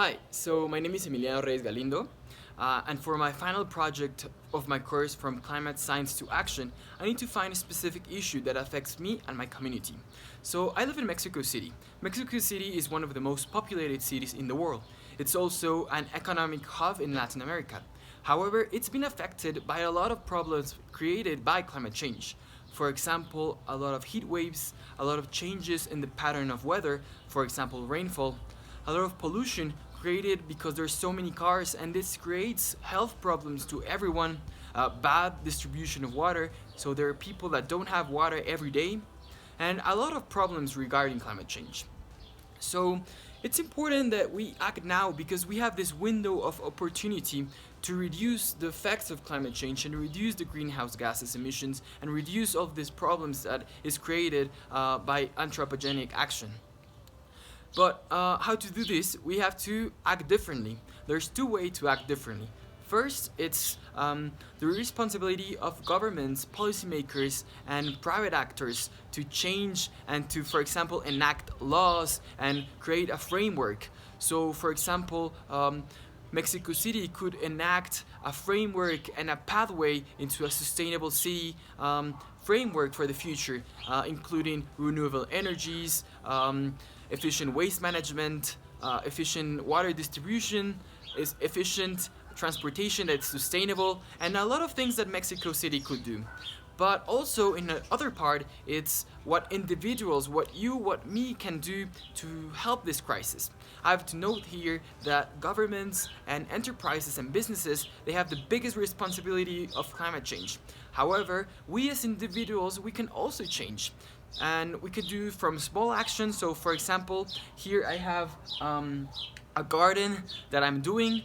Hi, so my name is Emiliano Reyes Galindo, and for my final project of my course From Climate Science to Action, I need to find a specific issue that affects me and my community. So I live in Mexico City. Mexico City is one of the most populated cities in the world. It's also an economic hub in Latin America. However, it's been affected by a lot of problems created by climate change. For example, a lot of heat waves, a lot of changes in the pattern of weather, for example, rainfall, a lot of pollution created because there's so many cars, and this creates health problems to everyone, bad distribution of water, so there are people that don't have water every day, and a lot of problems regarding climate change. So it's important that we act now because we have this window of opportunity to reduce the effects of climate change and reduce the greenhouse gases emissions and reduce all of these problems that is created by anthropogenic action. But how to do this? We have to act differently. There's two ways to act differently. First, it's the responsibility of governments, policymakers, and private actors to change and to, for example, enact laws and create a framework. So, for example, Mexico City could enact a framework and a pathway into a sustainable city framework for the future, including renewable energies, efficient waste management, efficient water distribution, is efficient transportation that's sustainable, and a lot of things that Mexico City could do. But also in the other part, it's what individuals, what you, what me can do to help this crisis. I have to note here that governments and enterprises and businesses, they have the biggest responsibility of climate change. However, we as individuals, we can also change. And we could do from small actions. So for example, here I have a garden that I'm doing.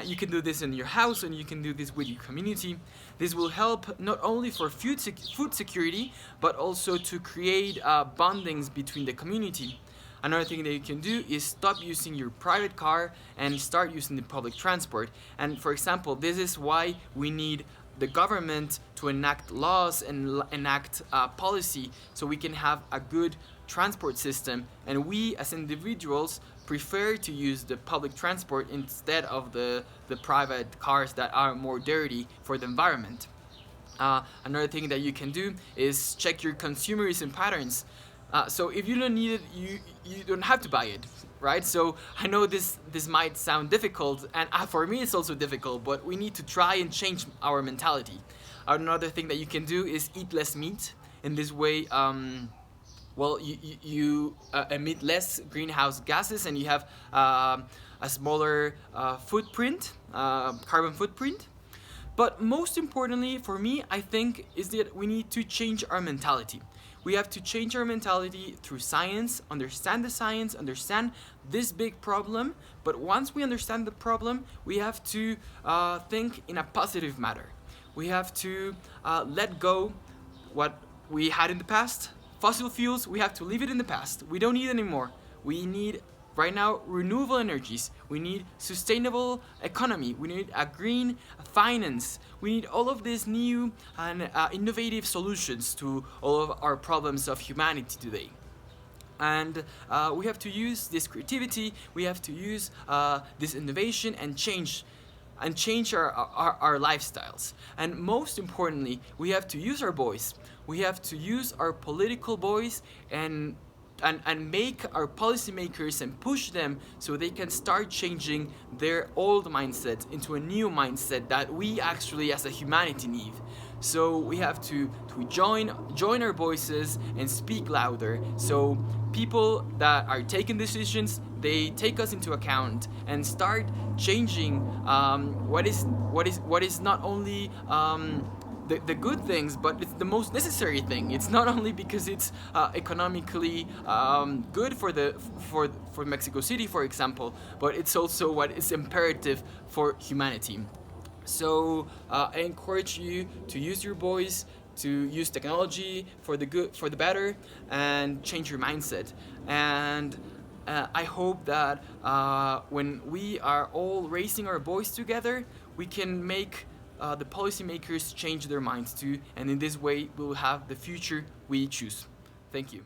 You can do this in your house, and you can do this with your community. This will help not only for food security, but also to create bondings between the community. Another thing that you can do is stop using your private car and start using the public transport. And for example, this is why we need the government to enact laws and enact policy so we can have a good transport system, and we as individuals prefer to use the public transport instead of the private cars that are more dirty for the environment. Another thing that you can do is check your consumerism patterns. So if you don't need it, you don't have to buy it, right? So I know this might sound difficult, and for me it's also difficult, but we need to try and change our mentality. Another thing that you can do is eat less meat. In this way, you emit less greenhouse gases, and you have a smaller footprint, carbon footprint. But most importantly for me, I think, is that we need to change our mentality. We have to change our mentality through science, understand the science, understand this big problem. But once we understand the problem, we have to think in a positive manner. We have to let go what we had in the past. Fossil fuels, we have to leave it in the past. We don't need anymore. We need right now renewable energies. We need sustainable economy. We need a green finance. We need all of these new and innovative solutions to all of our problems of humanity today. And we have to use this creativity, we have to use this innovation and change our lifestyles. And most importantly, we have to use our voice. We have to use our political voice and make our policymakers and push them so they can start changing their old mindset into a new mindset that we actually as a humanity need. So we have to join our voices and speak louder, so people that are taking decisions, they take us into account and start changing what is not only the good things, but it's the most necessary thing. It's not only because it's economically good for Mexico City, for example, but it's also what is imperative for humanity. So I encourage you to use your voice, to use technology for the good, for the better, and change your mindset. And I hope that when we are all raising our voice together, we can make the policymakers change their minds too, and in this way we'll have the future we choose. Thank you.